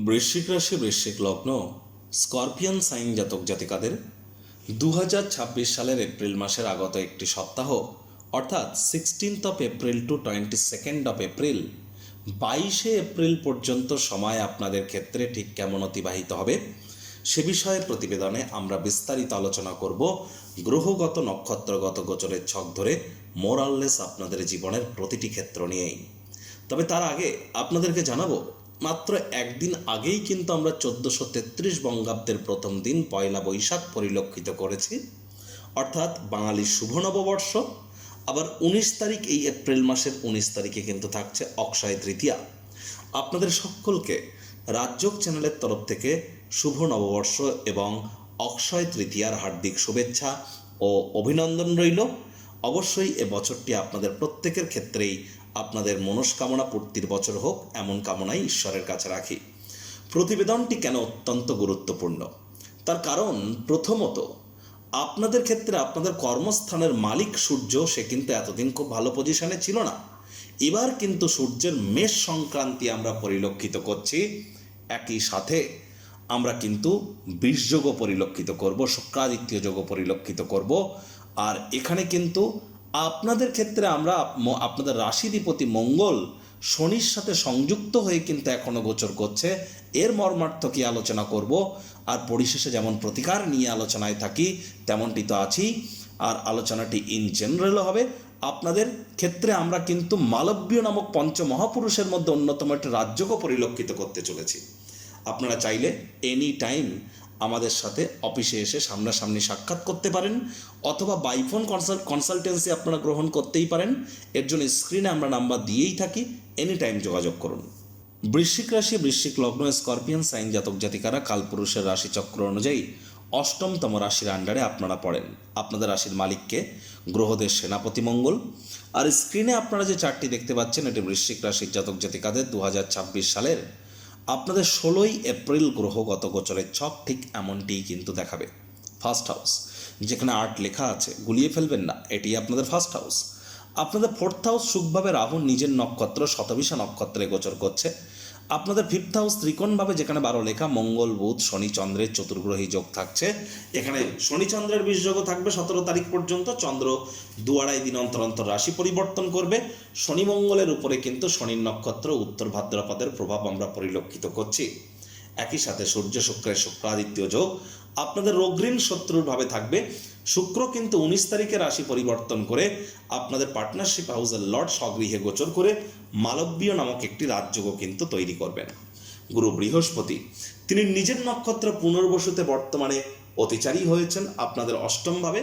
বৃশ্চিক রাশি বৃশ্চিক লগ্ন স্করপিয়ান সাইন জাতক জাতিকাদের 2026 সালের এপ্রিল মাসের আগত একটি সপ্তাহ অর্থাৎ 16th April to 22nd April 22শে এপ্রিল পর্যন্ত সময় আপনাদের ক্ষেত্রে ঠিক কেমন অতিবাহিত হবে সে বিষয়ে প্রতিবেদনে আমরা বিস্তারিত আলোচনা করব। গ্রহগত নক্ষত্রগত গোচরের ছক ধরে মোরাললেস আপনাদের জীবনের প্রতিটি ক্ষেত্র নিয়েই। তবে তার আগে আপনাদেরকে জানাবো, মাত্র একদিন আগেই কিন্তু আমরা 1433 বঙ্গাব্দের প্রথম দিন পয়লা বৈশাখ পরিলক্ষিত করেছি, অর্থাৎ বাঙালির শুভ নববর্ষ। আবার 19 তারিখ, এই এপ্রিল মাসের 19 তারিখে কিন্তু থাকছে অক্ষয় তৃতীয়া। আপনাদের সকলকে রাজযোগ চ্যানেলের তরফ থেকে শুভ নববর্ষ এবং অক্ষয় তৃতীয়ার হার্দিক শুভেচ্ছা ও অভিনন্দন রইল। অবশ্যই এ বছরটি আপনাদের প্রত্যেকের ক্ষেত্রেই আপনাদের মনস্কামনা পূর্তির বছর হোক, এমন কামনাই ঈশ্বরের কাছে রাখি। প্রতিবেদনটি কেন অত্যন্ত গুরুত্বপূর্ণ তার কারণ, প্রথমত আপনাদের ক্ষেত্রে আপনাদের কর্মস্থানের মালিক সূর্য, সে কিন্তু এতদিন খুব ভালো পজিশনে ছিল না। এবার কিন্তু সূর্যের মেষ সংক্রান্তি আমরা পরিলক্ষিত করছি। একই সাথে আমরা কিন্তু বীর্যযোগও পরিলক্ষিত করব, শুক্রাদিত্য যোগও পরিলক্ষিত করব। আর এখানে কিন্তু আপনাদের ক্ষেত্রে আমরা আপনাদের রাশিধিপতি মঙ্গল শনির সাথে সংযুক্ত হয়ে কিন্তু এখনো গোচর করছে। এর মর্মার্থ কি আলোচনা করব। আর পরিশেষে যেমন প্রতিকার নিয়ে আলোচনায় থাকি তেমনটি তো আছেই। আর আলোচনাটি ইন জেনারেল হবে। আপনাদের ক্ষেত্রে আমরা কিন্তু মালব্য নামক পঞ্চমহাপুরুষের মধ্যে অন্যতম একটা রাজযোগও পরিলক্ষিত করতে চলেছি। আপনারা চাইলে এনি টাইম আমাদের সাথে অফিসে এসে সামনাসামনি সাক্ষাৎ করতে পারেন, অথবা বাইফোন কনসালটেন্সি আপনারা গ্রহণ করতেই পারেন। এর জন্য স্ক্রিনে আমরা নাম্বার দিয়েই থাকি, এনি টাইম যোগাযোগ করুন। বৃশ্চিক রাশি বৃশ্চিক লগ্ন স্করপিয়ান সাইন জাতক জাতিকারা কালপুরুষের রাশিচক্র অনুযায়ী অষ্টমতম রাশির আন্ডারে আপনারা পড়েন। আপনাদের রাশির মালিককে গ্রহদের সেনাপতি মঙ্গল। আর স্ক্রিনে আপনারা যে চারটি দেখতে পাচ্ছেন, এটি বৃশ্চিক রাশির জাতক জাতিকাদের 2026 সালের আপনাদের 16ই এপ্রিল গ্রহগত গোচরের ছক ঠিক এমনটিই কিন্তু দেখাবে। ফার্স্ট হাউস, যেখানে 8 লেখা আছে, গুলিয়ে ফেলবেন না, এটি আপনাদের ফার্স্ট হাউস। আপনাদের ফোর্থ হাউস সুখভাবে রাহু নিজের নক্ষত্র শতবিশা নক্ষত্রে গোচর করছে। আপনাদের ফিফথ হাউস ত্রিকোণভাবে, যেখানে 12 লেখা, মঙ্গল বুধ শনি চন্দ্রের চতুর্গ্রহী যোগ থাকছে। এখানে শনি চন্দ্রের বীজযোগও থাকবে 17 তারিখ পর্যন্ত। চন্দ্র 2-2.5 দিন অন্তর অন্তর রাশি পরিবর্তন করবে। শনি মঙ্গলের উপরে কিন্তু শনির নক্ষত্র উত্তর ভাদ্রপদের প্রভাব আমরা পরিলক্ষিত করছি। একই সাথে সূর্য শুক্রের শুক্রাদিত্য যোগ আপনাদের রোগঋণ শত্রুর ভাবে থাকবে। শুক্র কিন্তু 19 তারিখে রাশি পরিবর্তন করে আপনাদের পার্টনারশিপ হাউসের লর্ড স্বগৃহে গোচর করে মালব্য নামক একটি রাজযোগও কিন্তু তৈরি করবেন। গুরু বৃহস্পতি, তিনি নিজের নক্ষত্র পুনর্বসুতে বর্তমানে অতিচারী হয়েছেন আপনাদের অষ্টম ভাবে।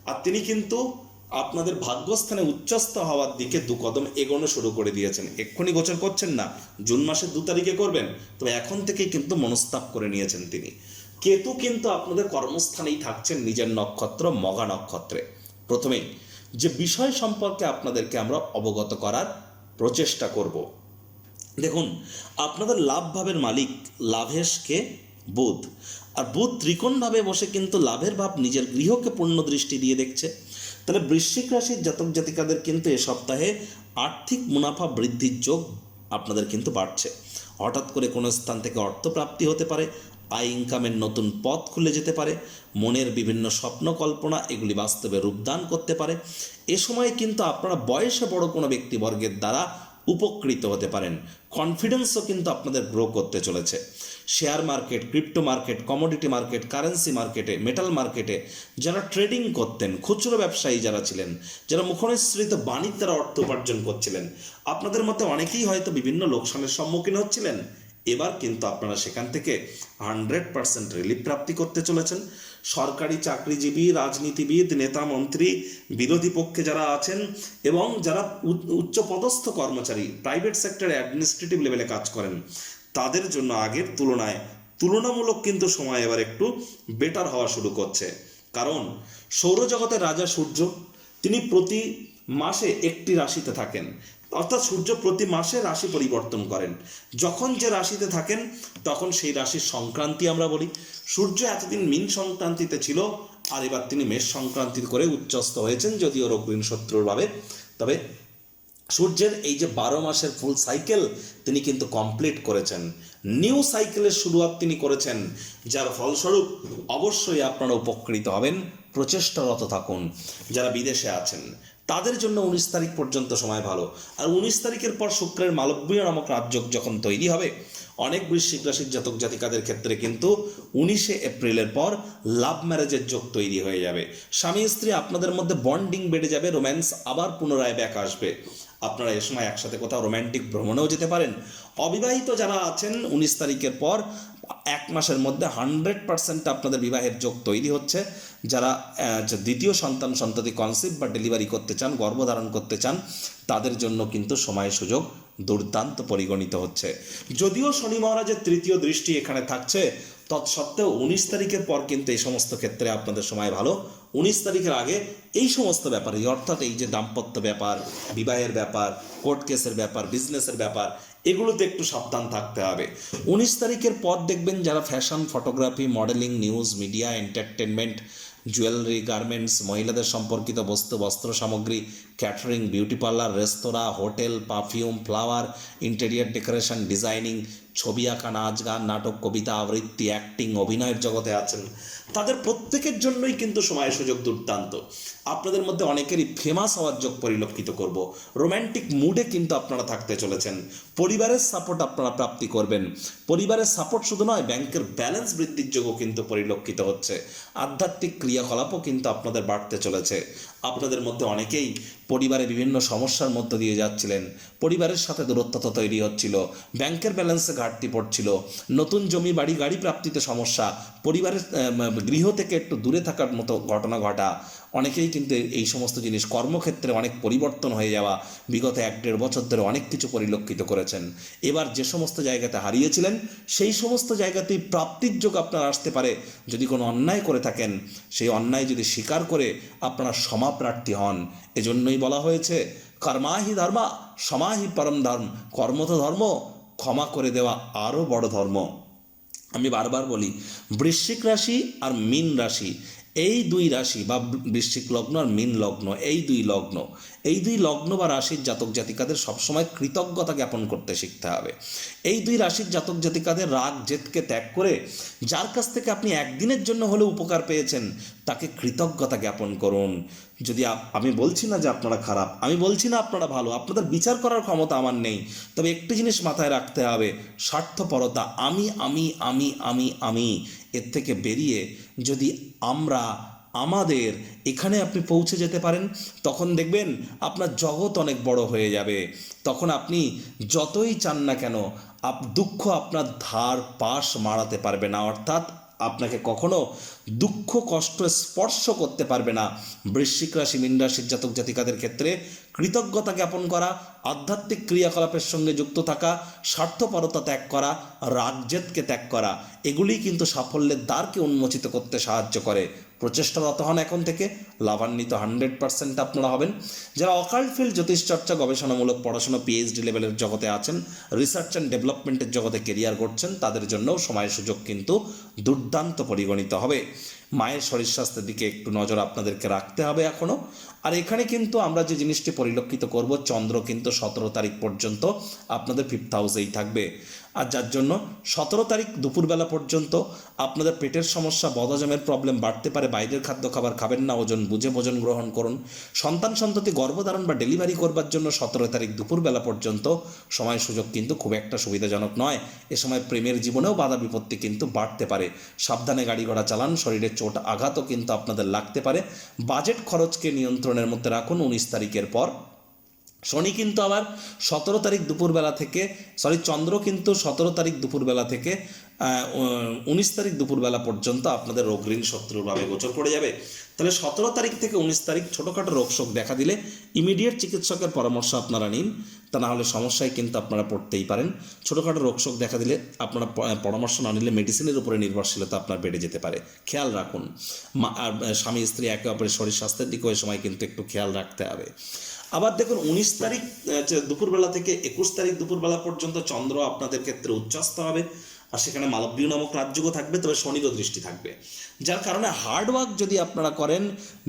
আর তিনি কিন্তু আপনাদের ভাগ্যস্থানে উচ্চস্থ হওয়ার দিকে 2 কদম এগোনো শুরু করে দিয়েছেন। এক্ষুনি গোচর করছেন না, জুন মাসের 2 তারিখে করবেন, তবে এখন থেকেই কিন্তু মনস্তাপ করে নিয়েছেন তিনি। কেতু কিন্তু আপনাদের কর্মস্থানেই থাকছেন নিজের নক্ষত্র মঘা নক্ষত্রে। প্রথমেই যে বিষয় সম্পর্কে আপনাদেরকে আমরা অবগত করার প্রচেষ্টা করব, দেখুন আপনাদের লাভ ভাবের মালিক লাভেশকে বুধ, আর বুধ ত্রিকোণভাবে বসে কিন্তু লাভের ভাব নিজের গৃহকে পূর্ণ দৃষ্টি দিয়ে দেখছে। তাহলে বৃশ্চিক রাশির জাতক জাতিকাদের কিন্তু এ সপ্তাহে আর্থিক মুনাফা বৃদ্ধির যোগ আপনাদের কিন্তু বাড়ছে। হঠাৎ করে কোনো স্থান থেকে অর্থপ্রাপ্তি হতে পারে, আয় ইনকামের নতুন পথ খুলে যেতে পারে, মনের বিভিন্ন স্বপ্ন কল্পনা এগুলি বাস্তবে রূপদান করতে পারে। এ সময় কিন্তু আপনারা বয়সে বড় কোনো ব্যক্তিবর্গের দ্বারা উপকৃত হতে পারেন। কনফিডেন্সও কিন্তু আপনাদের গ্রো করতে চলেছে। Share market, crypto market, commodity market, currency মার্কেটে, মেটাল মার্কেটে যারা ট্রেডিং করতেন, খুচরো ব্যবসায়ী যারা ছিলেন, যারা মুখনিসৃত বাণিজ্য দ্বারা অর্থ উপার্জন করছিলেন, আপনাদের মধ্যে অনেকেই হয়তো বিভিন্ন লোকসানের সম্মুখীন হচ্ছিলেন। এবার কিন্তু আপনারা সেখান থেকে 100% রিলিফ প্রাপ্তি করতে চলেছেন। সরকারি চাকরিজীবী, রাজনীতিবিদ, নেতা মন্ত্রী, বিরোধী পক্ষে যারা আছেন এবং যারা উচ্চপদস্থ কর্মচারী, প্রাইভেট সেক্টরে অ্যাডমিনিস্ট্রেটিভ লেভেলে কাজ করেন, তাদের জন্য আগের তুলনায় তুলনামূলক কিন্তু সময় এবার একটু বেটার হওয়া শুরু করছে। কারণ সৌরজগতের রাজা সূর্য, তিনি প্রতি মাসে একটি রাশিতে থাকেন, অর্থাৎ সূর্য প্রতি মাসে রাশি পরিবর্তন করেন। যখন যে রাশিতে থাকেন তখন সেই রাশির সংক্রান্তি আমরা বলি। সূর্য এতদিন মীন সংক্রান্তিতে ছিল, আর এবার তিনি মেষ সংক্রান্তি করে উচ্চস্থ হয়েছেন, যদিও রোগঋণ শত্রুর ভাবে। তবে সূর্যের এই যে 12 মাসের ফুল সাইকেল তিনি কিন্তু কমপ্লিট করেছেন, নিউ সাইকেলের শুরুয়াত তিনি করেছেন, যার ফলস্বরূপ অবশ্যই আপনারা উপকৃত হবেন। প্রচেষ্টারত থাকুন। যারা বিদেশে আছেন তাদের জন্য 19 তারিখ পর্যন্ত সময় ভালো। আর 19 তারিখের পর শুক্রের মালব্য নামক রাজযোগ যখন তৈরি হবে, অনেক বৃশ্চিক রাশির জাতক জাতিকাদের ক্ষেত্রে কিন্তু 19শে এপ্রিলের পর লাভ ম্যারেজের যোগ তৈরি হয়ে যাবে। স্বামী স্ত্রী আপনাদের মধ্যে বন্ডিং বেড়ে যাবে, রোম্যান্স আবার পুনরায় ব্যাক আসবে। আপনারা এ সময় একসাথে কোথাও রোম্যান্টিক ভ্রমণেও যেতে পারেন। অবিবাহিত যারা আছেন 19 তারিখের পর 1 মাসের মধ্যে 100% আপনাদের বিবাহের যোগ তৈরি হচ্ছে। যারা দ্বিতীয় সন্ততি কনসিভ বা ডেলিভারি করতে চান, গর্ভধারণ করতে চান, তাদের জন্য কিন্তু সময় সুযোগ দুর্দান্ত পরিগণিত হচ্ছে। যদিও শনি মহারাজের তৃতীয় দৃষ্টি এখানে থাকছে, তৎসত্ত্বেও 19 তারিখের পর কিন্তু এই সমস্ত ক্ষেত্রে আপনাদের সময় ভালো। 19 তারিখের আগে এই সমস্ত ব্যাপারে, অর্থাৎ এই যে দাম্পত্য ব্যাপার, বিবাহের ব্যাপার, কোর্ট কেসের ব্যাপার, বিজনেসের ব্যাপার, এগুলোতে একটু সাবধান থাকতে হবে। 19 তারিখের পর দেখবেন যারা fashion, photography, modelling, news, media, entertainment, jewellery, garments, মহিলাদের সম্পর্কিত বস্তু, বস্ত্র সামগ্রী, catering, beauty parlour, restaurant, hotel, perfume, flower, interior decoration, designing, ছবি আঁকা, নাচ গান, নাটক, কবিতা আবৃত্তি, অ্যাক্টিং, অভিনয়ের জগতে আছেন, তাদের প্রত্যেকের জন্যই কিন্তু সময় সুযোগ দুর্দান্ত। আপনাদের মধ্যে অনেকেরই ফেমাস হওয়ার যোগ পরিলক্ষিত করব। রোম্যান্টিক মুডে কিন্তু আপনারা থাকতে চলেছেন। পরিবারের সাপোর্ট আপনারা প্রাপ্তি করবেন। পরিবারের সাপোর্ট শুধু নয়, ব্যাংকের ব্যালেন্স বৃদ্ধির যোগও কিন্তু পরিলক্ষিত হচ্ছে। আধ্যাত্মিক ক্রিয়াকলাপও কিন্তু আপনাদের বাড়তে চলেছে। আপনাদের মধ্যে অনেকেই পরিবারে বিভিন্ন সমস্যার মধ্য দিয়ে যাচ্ছিলেন, পরিবারের সাথে দূরত্বতা তৈরি হচ্ছিল, ব্যাংকের ব্যালেন্সে ঘাটতি পড়ছিল, নতুন জমি বাড়ি গাড়ি প্রাপ্তিতে সমস্যা, পরিবারের গৃহ থেকে একটু দূরে থাকার মতো ঘটনা ঘটা, অনেকেই কিন্তু এই সমস্ত জিনিস, কর্মক্ষেত্রে অনেক পরিবর্তন হয়ে যাওয়া, বিগত 1-1.5 বছর ধরে অনেক কিছু পরিলক্ষিত করেছেন। এবার যে সমস্ত জায়গাতে হারিয়েছিলেন সেই সমস্ত জায়গাতেই প্রাপ্তির যোগ আপনার আসতে পারে। যদি কোনো অন্যায় করে থাকেন, সেই অন্যায় যদি স্বীকার করে আপনারা সমাপ্রার্থী হন। এজন্যই বলা হয়েছে কর্মাহি ধর্মা সমাহি পরম ধর্ম। কর্ম তো ধর্ম, ক্ষমা করে দেওয়া আরও বড় ধর্ম। আমি বারবার বলি, বৃশ্চিক রাশি আর মীন রাশি, এই দুই রাশি বা বৃশ্চিক লগ্ন আর মীন লগ্ন, এই দুই লগ্ন বা রাশির জাতক জাতিকাদের সবসময় কৃতজ্ঞতা জ্ঞাপন করতে শিখতে হবে। এই দুই রাশির জাতক জাতিকাদের রাগ জেদকে ত্যাগ করে, যার কাছ থেকে আপনি একদিনের জন্য হলেও উপকার পেয়েছেন, তাকে কৃতজ্ঞতা জ্ঞাপন করুন। যদি আমি বলছি না যে আপনারা খারাপ, আমি বলছি না আপনারা ভালো, আপনাদের বিচার করার ক্ষমতা আমার নেই, তবে একটি জিনিস মাথায় রাখতে হবে, স্বার্থপরতা, আমি এর থেকে বেরিয়ে যদি আমরা আমাদের এখানে আপনি পৌঁছে যেতে পারেন, তখন দেখবেন আপনার জগৎ অনেক বড় হয়ে যাবে। তখন আপনি যতই চান না কেন, দুঃখ আপনার ধার পাশ মারাতে পারবে না, অর্থাৎ আপনাকে কখনো দুঃখ কষ্ট স্পর্শ করতে পারবে না। বৃশ্চিক রাশি মীন রাশির জাতক জাতিকাদের ক্ষেত্রে কৃতজ্ঞতা জ্ঞাপন করা, আধ্যাত্মিক ক্রিয়াকলাপের সঙ্গে যুক্ত থাকা, স্বার্থপরতা ত্যাগ করা, রাগজেদকে ত্যাগ করা, এগুলি কিন্তু সাফল্যের দ্বারকে উন্মোচিত করতে সাহায্য করে। প্রচেষ্টারত হন এখন থেকে, লাভান্বিত 100% আপনারা হবেন। যারা অকাল্ট ফিল্ড, জ্যোতিষচর্চা, গবেষণামূলক পড়াশোনা, পিএইচডি লেভেলের জগতে আছেন, রিসার্চ অ্যান্ড ডেভেলপমেন্টের জগতে কেরিয়ার করছেন, তাদের জন্যও সময় সুযোগ কিন্তু দুর্দান্ত পরিগণিত হবে। মায়ের শরীর স্বাস্থ্যের দিকে একটু নজর আপনাদেরকে রাখতে হবে এখনও। আর এখানে কিন্তু আমরা যে জিনিসটি পরিলক্ষিত করব, চন্দ্র কিন্তু 17 তারিখ পর্যন্ত আপনাদের 5th হাউসেই থাকবে। আর যার জন্য 17 তারিখ দুপুরবেলা পর্যন্ত আপনাদের পেটের সমস্যা, বদহজমের প্রবলেম বাড়তে পারে। বাইরের খাদ্য খাবার খাবেন না, ওজন বুঝে ভোজন গ্রহণ করুন। সন্ততি গর্ভধারণ বা ডেলিভারি করবার জন্য 17 তারিখ দুপুরবেলা পর্যন্ত সময় সুযোগ কিন্তু খুব একটা সুবিধাজনক নয়। এ সময় প্রেমের জীবনেও বাধা বিপত্তি কিন্তু বাড়তে পারে। সাবধানে গাড়ি ঘোড়া চালান, শরীরে চোট আঘাতও কিন্তু আপনাদের লাগতে পারে। বাজেট খরচকে নিয়ন্ত্রণের মধ্যে রাখুন। 19 তারিখের পর শনি কিন্তু আবার 17 তারিখ দুপুরবেলা থেকে, চন্দ্র কিন্তু 17 তারিখ দুপুরবেলা থেকে 19 তারিখ দুপুরবেলা পর্যন্ত আপনাদের রোগ ঋণ শত্রুভাবে গোচর করে যাবে। তাহলে 17 তারিখ থেকে 19 তারিখ ছোটোখাটো রোগশোক দেখা দিলে ইমিডিয়েট চিকিৎসকের পরামর্শ আপনারা নিন, তা না হলে সমস্যায় কিন্তু আপনারা পড়তেই পারেন। ছোটোখাটো রোগশোক দেখা দিলে আপনারা পরামর্শ না নিলে মেডিসিনের উপরে নির্ভরশীলতা আপনার বেড়ে যেতে পারে। খেয়াল রাখুন। আর স্বামী স্ত্রী একে অপরের শরীর স্বাস্থ্যের দিকে ওই সময় কিন্তু একটু খেয়াল রাখতে হবে। আবার দেখুন 19 তারিখ দুপুরবেলা থেকে 21 তারিখ দুপুরবেলা পর্যন্ত চন্দ্র আপনাদের ক্ষেত্রে উচ্চস্থ হবে। আর সেখানে মালব্য নামক রাজযোগও থাকবে, তবে শনিরও দৃষ্টি থাকবে, যার কারণে হার্ডওয়ার্ক যদি আপনারা করেন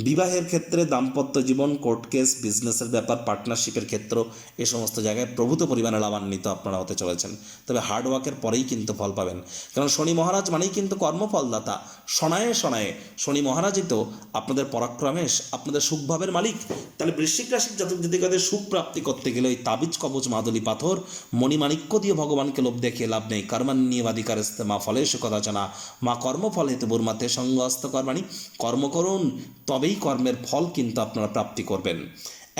বিবাহের ক্ষেত্রে, দাম্পত্য জীবন, কোর্ট কেস, বিজনেসের ব্যাপার, পার্টনারশিপের ক্ষেত্র, এ সমস্ত জায়গায় প্রভূত পরিমাণে লাভান্বিত আপনারা হতে চলেছেন। তবে হার্ডওয়ার্কের পরেই কিন্তু ফল পাবেন, কারণ শনি মহারাজ মানেই কিন্তু কর্মফলদাতা। শনায়ে শনায়ে শনি মহারাজই তো আপনাদের পরাক্রমেশ, আপনাদের সুখভাবের মালিক। তাহলে বৃশ্চিক রাশির জাতক জাতিকাদের সুখ প্রাপ্তি করতে গেলে ওই তাবিজ কবচ মাদুলি পাথর মণিমাণিক্য দিয়ে ভগবানকে লোভ দেখিয়ে লাভ নেই। কর্মান্যবাধিকার মা ফলেশ কদাচনা মা কর্মফল হেতু বুর্মাতে সঙ্গস্ত কর্মাণী। কর্ম করুন, তবেই কর্মের ফল কিন্তু আপনারা প্রাপ্তি করবেন।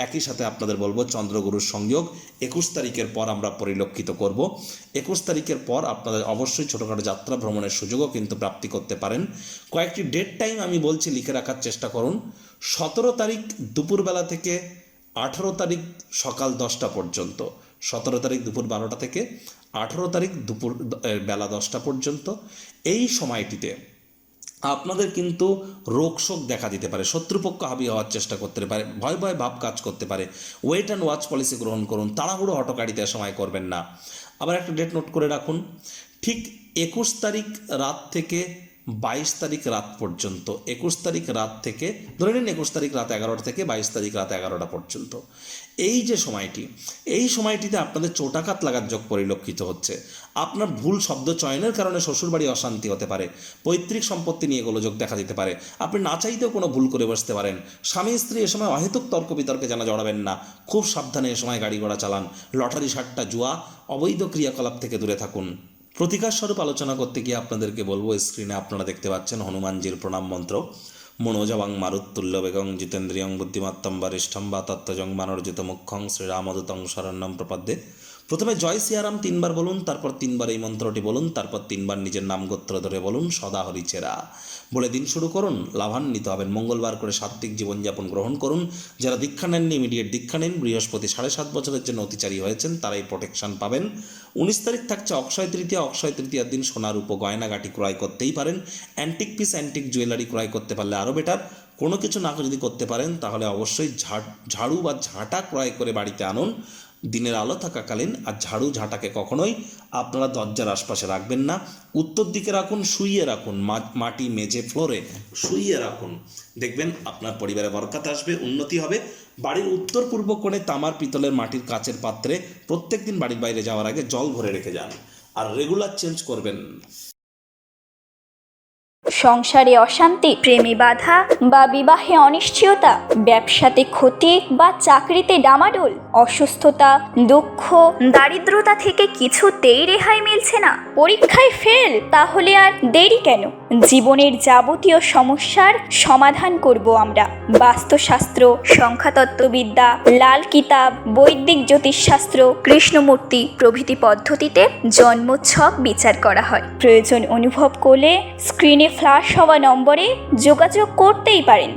একই সাথে আপনাদের বলবো চন্দ্রগুরুর সংযোগ 21 তারিখের পর আমরা পরিলক্ষিত করব। 21 তারিখের পর আপনাদের অবশ্যই ছোটোখাটো যাত্রা ভ্রমণের সুযোগও কিন্তু প্রাপ্তি করতে পারেন। কয়েকটি ডেট টাইম আমি বলছি, লিখে রাখার চেষ্টা করুন। 17 তারিখ দুপুরবেলা থেকে 18 তারিখ সকাল 10টা পর্যন্ত, 17 তারিখ দুপুর 12টা থেকে 18 তারিখ দুপুর বেলা 10টা পর্যন্ত, এই সময়টিতে আপনাদের কিন্তু রোগ শোক দেখা দিতে পারে, শত্রুপক্ষ হাবি হওয়ার চেষ্টা করতে পারে, ভয় ভয় ভাব কাজ করতে পারে। ওয়েট অ্যান্ড ওয়াচ পলিসি গ্রহণ করুন, তাড়াহুড়ো হটকারিতে সময় করবেন না। আবার একটা ডেট নোট করে রাখুন, ঠিক 21 তারিখ রাত থেকে 22 তারিখ রাত পর্যন্ত, 21 তারিখ রাত থেকে ধরে নিন 21 তারিখ রাত 11টা থেকে 22 তারিখ রাত 11টা পর্যন্ত, এই যে সময়টি, এই সময়টিতে আপনাদের চোটাঘাত লাগার যোগ পরিলক্ষিত হচ্ছে। আপনার ভুল শব্দ চয়নের কারণে শ্বশুরবাড়ি অশান্তি হতে পারে, পৈতৃক সম্পত্তি নিয়ে গোলযোগ দেখা দিতে পারে, আপনি না চাইতেও কোনো ভুল করে বসতে পারেন। স্বামী স্ত্রী এ সময় অহেতুক তর্ক বিতর্কে যেন জড়াবেন না, খুব সাবধানে এ সময় গাড়ি ঘোড়া চালান। লটারি সাট্টা জুয়া অবৈধ ক্রিয়াকলাপ থেকে দূরে থাকুন। প্রতিকার স্বরূপ আলোচনা করতে গিয়ে আপনাদেরকে বলবো, স্ক্রিনে আপনারা দেখতে পাচ্ছেন হনুমানজির প্রণাম মন্ত্র। মনোজবাং মারুত্তুল্য বেগং জিতেন্দ্রিয়ং বুদ্ধিমত্তম বরিষ্ঠম বা তত্ত্বজং মানর্জিত মুখ্যং শ্রীরামদূতং শরণ্যম প্রপদ্যে। প্রথমে জয় সিয়ারাম 3 বার বলুন, তারপর 3 বার এই মন্ত্রটি বলুন, তারপর 3 বার নিজের নাম গোত্র ধরে বলুন সদা হরিচেরা বলে দিন শুরু করুন। লাভান্বিত হবেন। মঙ্গলবার করে সাত্ত্বিক জীবনযাপন গ্রহণ করুন। যারা দীক্ষা নেননি ইমিডিয়েট দীক্ষা নিন। বৃহস্পতি 7.5 বছরের জন্য অতিচারী হয়েছেন, তারাই প্রোটেকশন পাবেন। 19 তারিখ থাকছে অক্ষয় তৃতীয়া। অক্ষয় তৃতীয়ার দিন সোনার উপ গয়নাগাটি ক্রয় করতেই পারেন। অ্যান্টিক পিস অ্যান্টিক জুয়েলারি ক্রয় করতে পারলে আরও বেটার। কোনো কিছু না যদি করতে পারেন তাহলে অবশ্যই ঝাড়ু বা ঝাঁটা ক্রয় করে বাড়িতে আনুন দিনের আলো থাকাকালীন। আর ঝাড়ু ঝাঁটাকে কখনোই আপনারা দরজার আশপাশে রাখবেন না, উত্তর দিকে রাখুন, শুইয়ে রাখুন, মাটি মেঝে ফ্লোরে শুইয়ে রাখুন। দেখবেন আপনার পরিবারে বরকত আসবে, উন্নতি হবে। বাড়ির উত্তর পূর্ব কোণে তামার পিতলের মাটির কাচের পাত্রে প্রত্যেক দিন বাড়ির বাইরে যাওয়ার আগে জল ভরে রেখে যান, আর রেগুলার চেঞ্জ করবেন। সংসারে অশান্তি, প্রেমে বাধা বা বিবাহে অনিশ্চয়তা, ব্যবসাতে ক্ষতি বা চাকরিতে ডামাডোল, অসুস্থতা, দুঃখ, দারিদ্রতা থেকে কিছুতেই রেহাই মিলছে না, পরীক্ষায় ফেল, তাহলে আর দেরি কেন? জীবনের যাবতীয় সমস্যার সমাধান করব আমরা। বাস্তুশাস্ত্র, সংখ্যাতত্ত্ববিদ্যা, লাল কিতাব, বৈদিক জ্যোতিষশাস্ত্র, কৃষ্ণমূর্তি প্রভৃতি পদ্ধতিতে জন্মছক বিচার করা হয়। প্রয়োজন অনুভব করলে স্ক্রিনে ফ্ল্যাশ হওয়া নম্বরে যোগাযোগ করতেই পারেন।